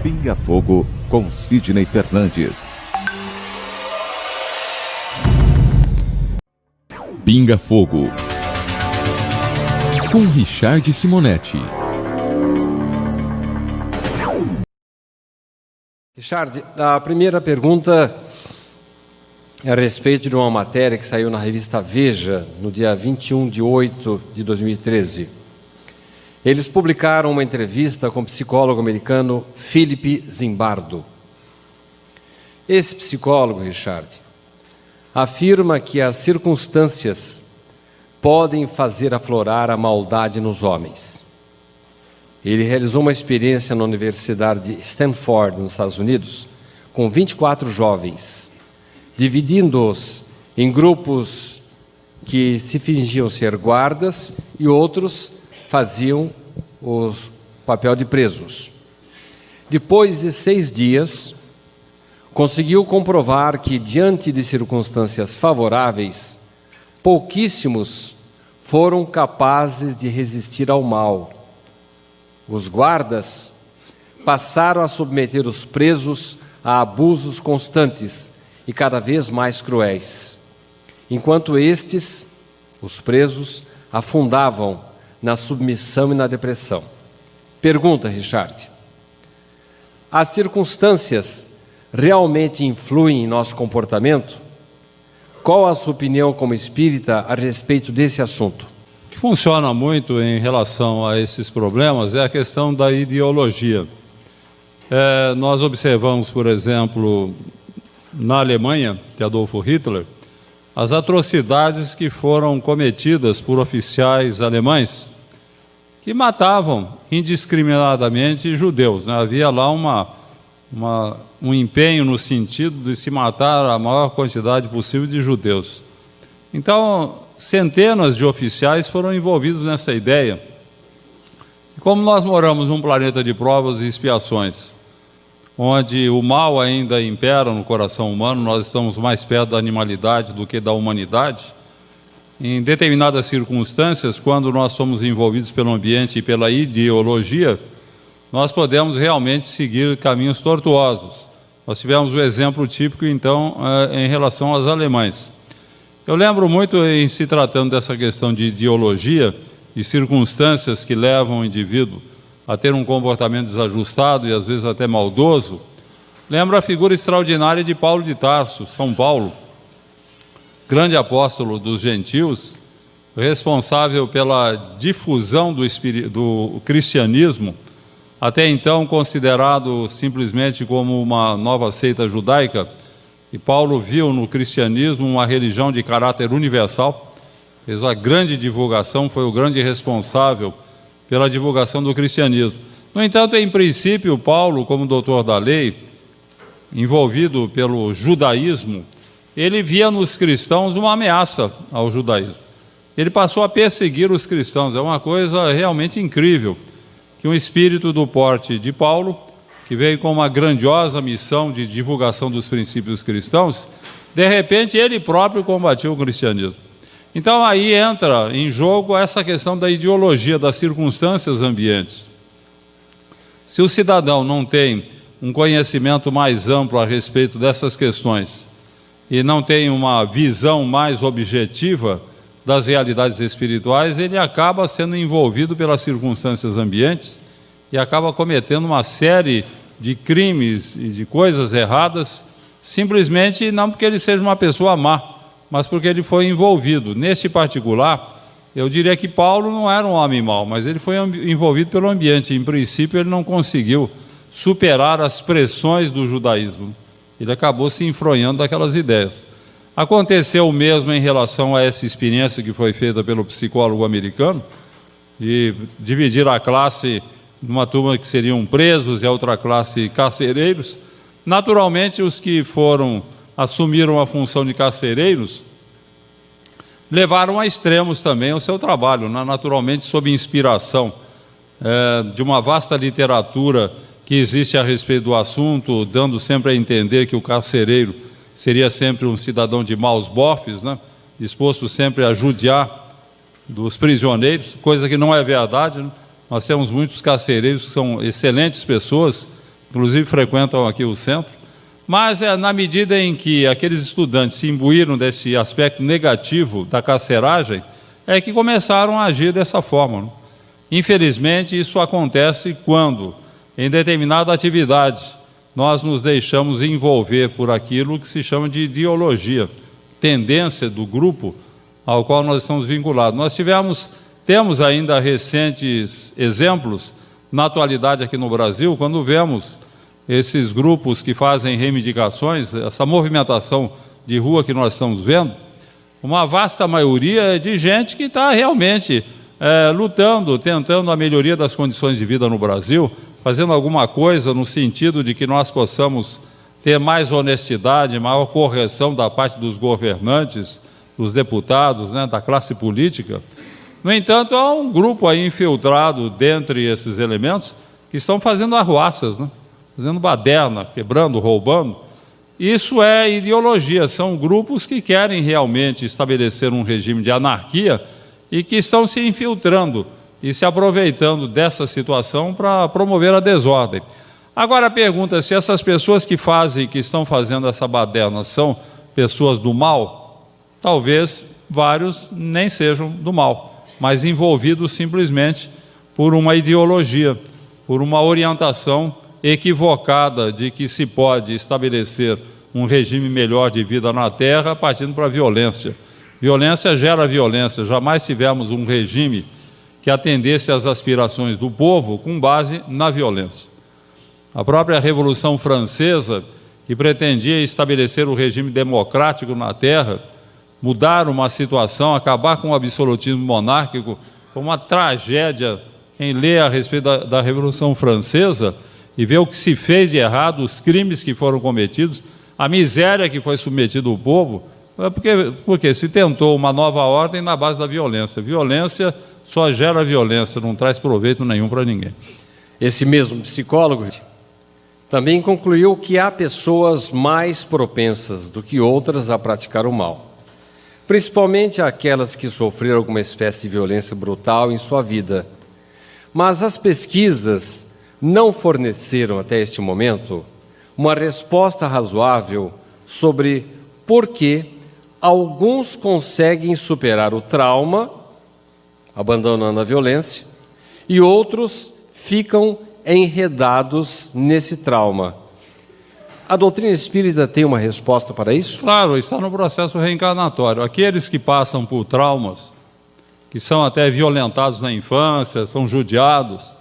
Pinga Fogo com Sidney Fernandes. Pinga Fogo com Richard Simonetti. Richard, a primeira pergunta é a respeito de uma matéria que saiu na revista Veja no dia 21 de 8 de 2013. Eles publicaram uma entrevista com o psicólogo americano Philip Zimbardo. Esse psicólogo, Richard, afirma que as circunstâncias podem fazer aflorar a maldade nos homens. Ele realizou uma experiência na Universidade de Stanford, nos Estados Unidos, com 24 jovens, dividindo-os em grupos que se fingiam ser guardas e outros faziam o papel de presos. Depois de 6 dias, conseguiu comprovar que, diante de circunstâncias favoráveis, pouquíssimos foram capazes de resistir ao mal. Os guardas passaram a submeter os presos a abusos constantes e cada vez mais cruéis, enquanto estes, os presos, afundavam na submissão e na depressão. Pergunta, Richard: as circunstâncias realmente influem em nosso comportamento? Qual a sua opinião como espírita a respeito desse assunto? O que funciona muito em relação a esses problemas é a questão da ideologia. Nós observamos, por exemplo, na Alemanha, de Adolf Hitler, as atrocidades que foram cometidas por oficiais alemães que matavam indiscriminadamente judeus, né? Havia lá um empenho no sentido de se matar a maior quantidade possível de judeus. Então, centenas de oficiais foram envolvidos nessa ideia. Como nós moramos num planeta de provas e expiações, onde o mal ainda impera no coração humano, nós estamos mais perto da animalidade do que da humanidade, em determinadas circunstâncias, quando nós somos envolvidos pelo ambiente e pela ideologia, nós podemos realmente seguir caminhos tortuosos. Nós tivemos o exemplo típico, então, em relação aos alemães. Eu lembro muito, em se tratando dessa questão de ideologia e circunstâncias que levam o indivíduo a ter um comportamento desajustado e às vezes até maldoso, lembro a figura extraordinária de Paulo de Tarso, São Paulo, grande apóstolo dos gentios, responsável pela difusão do cristianismo, até então considerado simplesmente como uma nova seita judaica, e Paulo viu no cristianismo uma religião de caráter universal, fez uma grande divulgação, foi o grande responsável pela divulgação do cristianismo. No entanto, em princípio, Paulo, como doutor da lei, envolvido pelo judaísmo, ele via nos cristãos uma ameaça ao judaísmo. Ele passou a perseguir os cristãos. É uma coisa realmente incrível que um espírito do porte de Paulo, que veio com uma grandiosa missão de divulgação dos princípios cristãos, de repente ele próprio combatiu o cristianismo. Então aí entra em jogo essa questão da ideologia, das circunstâncias ambientes. Se o cidadão não tem um conhecimento mais amplo a respeito dessas questões e não tem uma visão mais objetiva das realidades espirituais, ele acaba sendo envolvido pelas circunstâncias ambientes e acaba cometendo uma série de crimes e de coisas erradas, simplesmente não porque ele seja uma pessoa má, mas porque ele foi envolvido. Neste particular, eu diria que Paulo não era um homem mau, mas ele foi envolvido pelo ambiente. Em princípio, ele não conseguiu superar as pressões do judaísmo. Ele acabou se enfronhando daquelas ideias. Aconteceu o mesmo em relação a essa experiência que foi feita pelo psicólogo americano, de dividir a classe numa turma que seriam presos e a outra classe carcereiros. Naturalmente, os que assumiram a função de carcereiros levaram a extremos também o seu trabalho, naturalmente sob inspiração de uma vasta literatura que existe a respeito do assunto, dando sempre a entender que o carcereiro seria sempre um cidadão de maus bofes, né? Disposto sempre a judiar dos prisioneiros, coisa que não é verdade, né? Nós temos muitos carcereiros que são excelentes pessoas, inclusive frequentam aqui o centro, mas na medida em que aqueles estudantes se imbuíram desse aspecto negativo da carceragem, é que começaram a agir dessa forma, né? Infelizmente, isso acontece quando, em determinada atividade, nós nos deixamos envolver por aquilo que se chama de ideologia, tendência do grupo ao qual nós estamos vinculados. Nós temos ainda recentes exemplos na atualidade aqui no Brasil, quando vemos esses grupos que fazem reivindicações, essa movimentação de rua que nós estamos vendo, uma vasta maioria de gente que está realmente lutando, tentando a melhoria das condições de vida no Brasil, fazendo alguma coisa no sentido de que nós possamos ter mais honestidade, maior correção da parte dos governantes, dos deputados, né, da classe política. No entanto, há um grupo aí infiltrado dentre esses elementos que estão fazendo arruaças, né, fazendo baderna, quebrando, roubando. Isso é ideologia, são grupos que querem realmente estabelecer um regime de anarquia e que estão se infiltrando e se aproveitando dessa situação para promover a desordem. Agora a pergunta é se essas pessoas que estão fazendo essa baderna são pessoas do mal. Talvez vários nem sejam do mal, mas envolvidos simplesmente por uma ideologia, por uma orientação equivocada de que se pode estabelecer um regime melhor de vida na Terra partindo para a violência. Violência gera violência, jamais tivemos um regime que atendesse às aspirações do povo com base na violência. A própria Revolução Francesa, que pretendia estabelecer o regime democrático na Terra, mudar uma situação, acabar com o absolutismo monárquico, foi uma tragédia. Quem lê a respeito da Revolução Francesa e vê o que se fez de errado, os crimes que foram cometidos, a miséria que foi submetido o povo, porque se tentou uma nova ordem na base da violência. Violência só gera violência, não traz proveito nenhum para ninguém. Esse mesmo psicólogo também concluiu que há pessoas mais propensas do que outras a praticar o mal, principalmente aquelas que sofreram alguma espécie de violência brutal em sua vida. Mas as pesquisas não forneceram até este momento uma resposta razoável sobre por que alguns conseguem superar o trauma, abandonando a violência, e outros ficam enredados nesse trauma. A doutrina espírita tem uma resposta para isso? Claro, está no processo reencarnatório. Aqueles que passam por traumas, que são até violentados na infância, são judiados,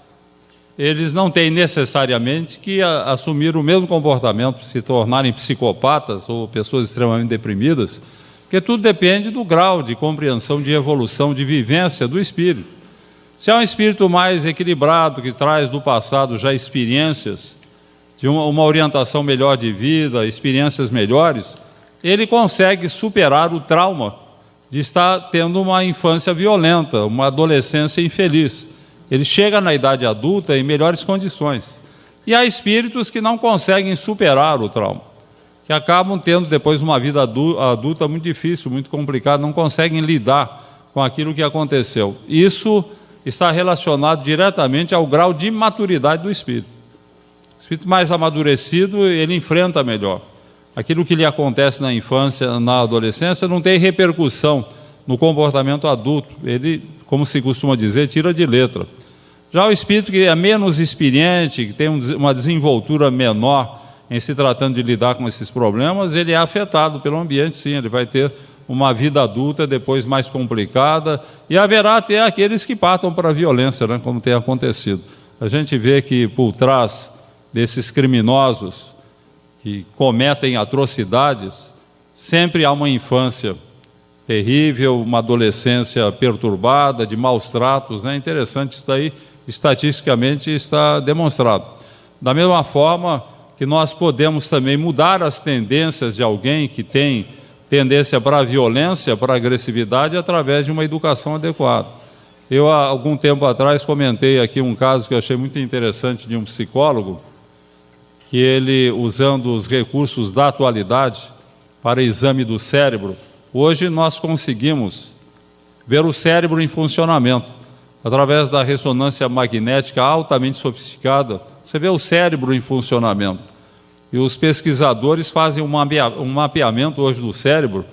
eles não têm necessariamente que assumir o mesmo comportamento, se tornarem psicopatas ou pessoas extremamente deprimidas, porque tudo depende do grau de compreensão, de evolução, de vivência do espírito. Se é um espírito mais equilibrado, que traz do passado já experiências, de uma orientação melhor de vida, experiências melhores, ele consegue superar o trauma de estar tendo uma infância violenta, uma adolescência infeliz. Ele chega na idade adulta em melhores condições. E há espíritos que não conseguem superar o trauma, que acabam tendo depois uma vida adulta muito difícil, muito complicada, não conseguem lidar com aquilo que aconteceu. Isso está relacionado diretamente ao grau de maturidade do espírito. O espírito mais amadurecido, ele enfrenta melhor. Aquilo que lhe acontece na infância, na adolescência, não tem repercussão no comportamento adulto. Ele, como se costuma dizer, tira de letra. Já o espírito que é menos experiente, que tem uma desenvoltura menor em se tratando de lidar com esses problemas, ele é afetado pelo ambiente, sim. Ele vai ter uma vida adulta depois mais complicada, e haverá até aqueles que partam para a violência, né, como tem acontecido. A gente vê que por trás desses criminosos que cometem atrocidades, sempre há uma infância terrível, uma adolescência perturbada, de maus tratos, né? Interessante, isso daí estatisticamente está demonstrado. Da mesma forma que nós podemos também mudar as tendências de alguém que tem tendência para a violência, para a agressividade, através de uma educação adequada. Eu, há algum tempo atrás, comentei aqui um caso que eu achei muito interessante de um psicólogo, que ele, usando os recursos da atualidade para exame do cérebro, hoje nós conseguimos ver o cérebro em funcionamento, através da ressonância magnética altamente sofisticada, Você vê o cérebro em funcionamento. E os pesquisadores fazem um mapeamento hoje do cérebro,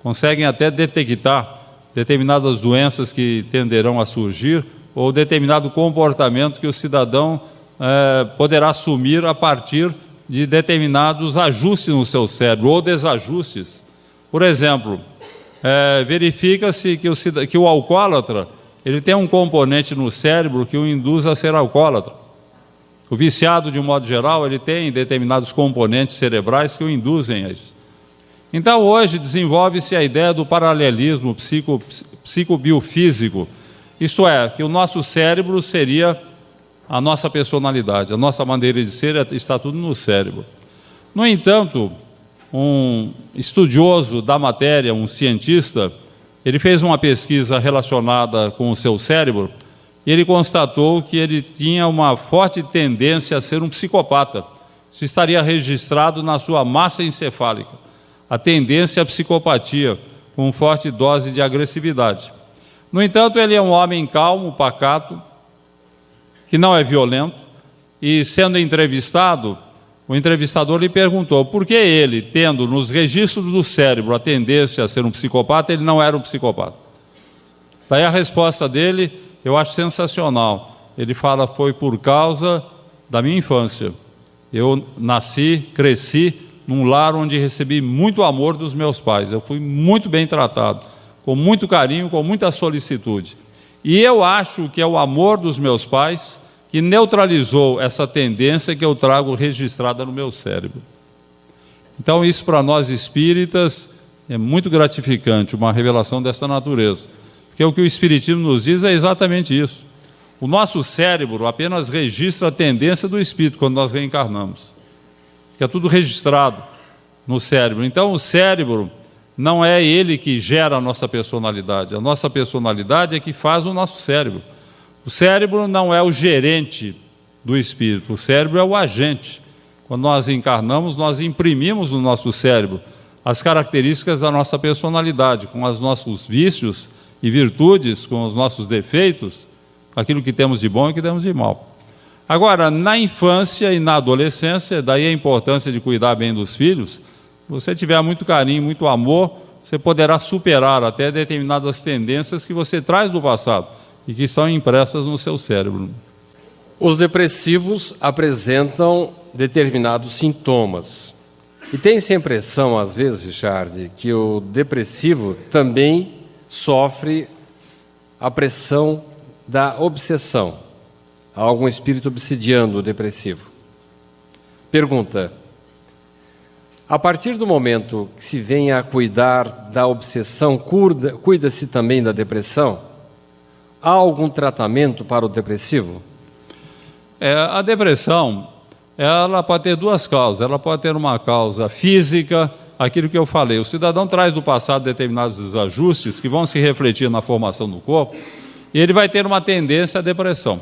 conseguem até detectar determinadas doenças que tenderão a surgir ou determinado comportamento que o cidadão poderá assumir a partir de determinados ajustes no seu cérebro ou desajustes. Por exemplo, verifica-se que o alcoólatra ele tem um componente no cérebro que o induz a ser alcoólatra. O viciado, de um modo geral, ele tem determinados componentes cerebrais que o induzem a isso. Então, hoje, desenvolve-se a ideia do paralelismo psicobiofísico, isto é, que o nosso cérebro seria a nossa personalidade, a nossa maneira de ser está tudo no cérebro. No entanto, um estudioso da matéria, um cientista, ele fez uma pesquisa relacionada com o seu cérebro e ele constatou que ele tinha uma forte tendência a ser um psicopata. Isso estaria registrado na sua massa encefálica. A tendência à psicopatia, com forte dose de agressividade. No entanto, ele é um homem calmo, pacato, que não é violento, e sendo entrevistado, o entrevistador lhe perguntou por que ele, tendo nos registros do cérebro a tendência a ser um psicopata, ele não era um psicopata. Daí a resposta dele, eu acho sensacional. Ele fala, foi por causa da minha infância. Eu nasci, cresci, num lar onde recebi muito amor dos meus pais. Eu fui muito bem tratado, com muito carinho, com muita solicitude. E eu acho que é o amor dos meus pais que neutralizou essa tendência que eu trago registrada no meu cérebro. Então, isso para nós espíritas é muito gratificante, uma revelação dessa natureza. Porque o que o Espiritismo nos diz é exatamente isso. O nosso cérebro apenas registra a tendência do espírito quando nós reencarnamos. Que é tudo registrado no cérebro. Então, o cérebro não é ele que gera a nossa personalidade. A nossa personalidade é que faz o nosso cérebro. O cérebro não é o gerente do espírito. O cérebro é o agente. Quando nós encarnamos, nós imprimimos no nosso cérebro as características da nossa personalidade, com os nossos vícios e virtudes, com os nossos defeitos, aquilo que temos de bom e que temos de mal. Agora, na infância e na adolescência, daí a importância de cuidar bem dos filhos, se você tiver muito carinho, muito amor, você poderá superar até determinadas tendências que você traz do passado e que estão impressas no seu cérebro. Os depressivos apresentam determinados sintomas. E tem-se a impressão, às vezes, Richard, que o depressivo também sofre a pressão da obsessão. Há algum espírito obsidiando o depressivo. Pergunta: a partir do momento que se vem a cuidar da obsessão, cuida-se também da depressão? Há algum tratamento para o depressivo? A depressão, ela pode ter duas causas. Ela pode ter uma causa física, aquilo que eu falei. O cidadão traz do passado determinados desajustes que vão se refletir na formação do corpo, e ele vai ter uma tendência à depressão.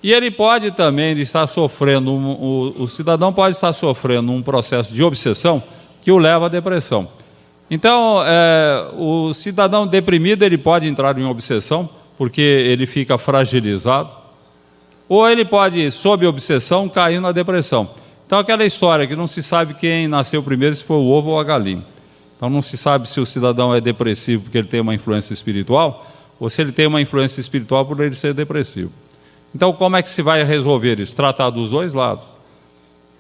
E ele pode também estar sofrendo, o cidadão pode estar sofrendo um processo de obsessão que o leva à depressão. Então, o cidadão deprimido, ele pode entrar em obsessão, porque ele fica fragilizado, ou ele pode, sob obsessão, cair na depressão. Então, aquela história que não se sabe quem nasceu primeiro, se foi o ovo ou a galinha. Então, não se sabe se o cidadão é depressivo porque ele tem uma influência espiritual, ou se ele tem uma influência espiritual por ele ser depressivo. Então, como é que se vai resolver isso? Tratar dos dois lados.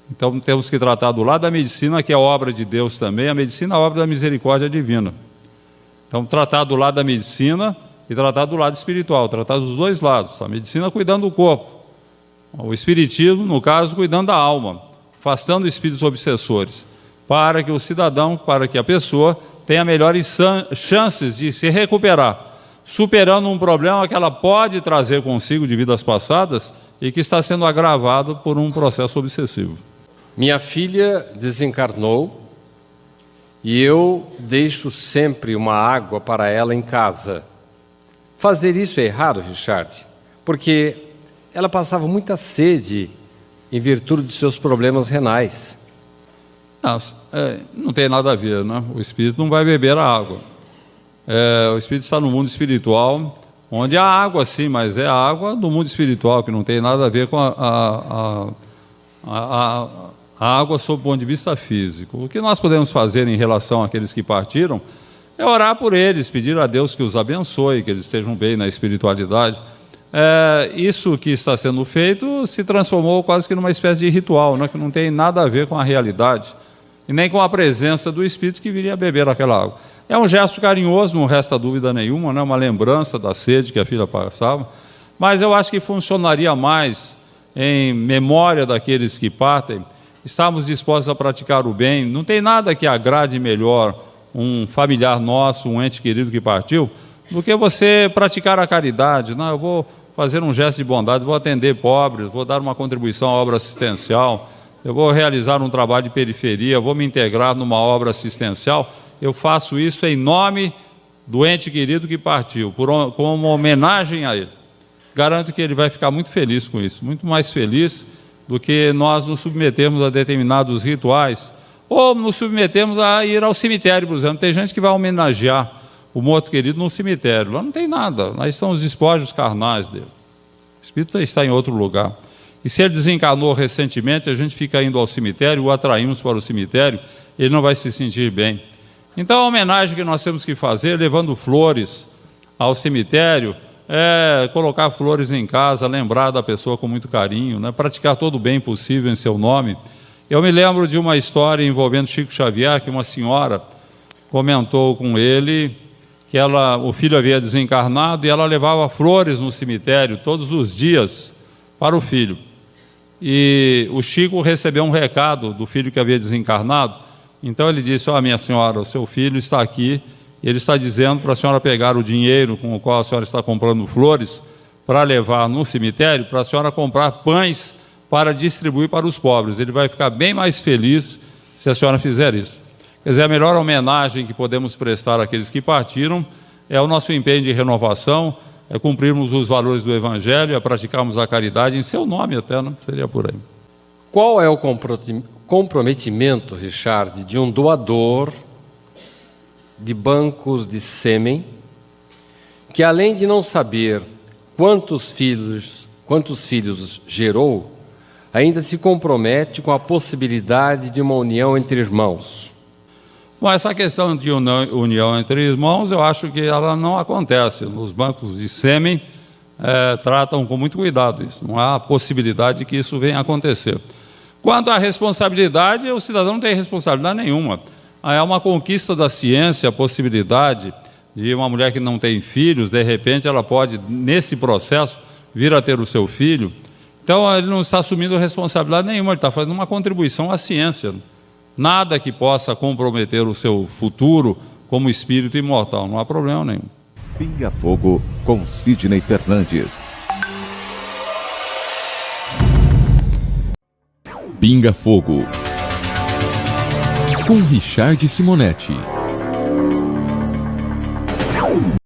Então, temos que tratar do lado da medicina, que é obra de Deus também. A medicina é obra da misericórdia divina. Então, tratar do lado da medicina e tratar do lado espiritual. Tratar dos dois lados. A medicina cuidando do corpo. O espiritismo, no caso, cuidando da alma. Afastando espíritos obsessores. Para que o cidadão, para que a pessoa tenha melhores chances de se recuperar, superando um problema que ela pode trazer consigo de vidas passadas e que está sendo agravado por um processo obsessivo. Minha filha desencarnou e eu deixo sempre uma água para ela em casa. Fazer isso é errado, Richard? Porque ela passava muita sede em virtude de seus problemas renais. Não tem nada a ver, né? O espírito não vai beber a água. O espírito está no mundo espiritual, onde há água sim, mas é a água do mundo espiritual, que não tem nada a ver com a água sob o ponto de vista físico. O que nós podemos fazer em relação àqueles que partiram é orar por eles, pedir a Deus que os abençoe, que eles estejam bem na espiritualidade. Isso que está sendo feito se transformou quase que numa espécie de ritual, né, que não tem nada a ver com a realidade e nem com a presença do Espírito que viria a beber aquela água. É um gesto carinhoso, não resta dúvida nenhuma, né, uma lembrança da sede que a filha passava, mas eu acho que funcionaria mais em memória daqueles que partem, estarmos dispostos a praticar o bem. Não tem nada que agrade melhor um familiar nosso, um ente querido que partiu, do que você praticar a caridade. Não, eu vou fazer um gesto de bondade, vou atender pobres, vou dar uma contribuição à obra assistencial, eu vou realizar um trabalho de periferia, vou me integrar numa obra assistencial. Eu faço isso em nome do ente querido que partiu, como uma homenagem a ele. Garanto que ele vai ficar muito feliz com isso, muito mais feliz do que nós nos submetermos a determinados rituais, ou nos submetemos a ir ao cemitério, por exemplo. Tem gente que vai homenagear o morto querido num cemitério. Lá não tem nada, lá estão os despojos carnais dele. O espírito está em outro lugar. E se ele desencarnou recentemente, a gente fica indo ao cemitério, o atraímos para o cemitério, ele não vai se sentir bem. Então a homenagem que nós temos que fazer, levando flores ao cemitério, colocar flores em casa, lembrar da pessoa com muito carinho, né? Praticar todo o bem possível em seu nome. Eu me lembro de uma história envolvendo Chico Xavier, que uma senhora comentou com ele que o filho havia desencarnado e ela levava flores no cemitério todos os dias para o filho. E o Chico recebeu um recado do filho que havia desencarnado. Então ele disse: minha senhora, o seu filho está aqui, ele está dizendo para a senhora pegar o dinheiro com o qual a senhora está comprando flores para levar no cemitério, para a senhora comprar pães para distribuir para os pobres. Ele vai ficar bem mais feliz se a senhora fizer isso. Quer dizer, a melhor homenagem que podemos prestar àqueles que partiram é o nosso empenho de renovação, é cumprirmos os valores do Evangelho, é praticarmos a caridade, em seu nome até, né? Seria por aí. Qual é o comprometimento, Richard, de um doador de bancos de sêmen, que além de não saber quantos filhos gerou, ainda se compromete com a possibilidade de uma união entre irmãos? Bom, essa questão de união entre irmãos, eu acho que ela não acontece. Nos bancos de sêmen, tratam com muito cuidado isso. Não há possibilidade de que isso venha a acontecer. Quanto à responsabilidade, o cidadão não tem responsabilidade nenhuma. É uma conquista da ciência a possibilidade de uma mulher que não tem filhos, de repente ela pode, nesse processo, vir a ter o seu filho. Então, ele não está assumindo responsabilidade nenhuma, ele está fazendo uma contribuição à ciência. Nada que possa comprometer o seu futuro como espírito imortal, não há problema nenhum. Pinga Fogo com Sidney Fernandes. Pinga Fogo com Richard Simonetti.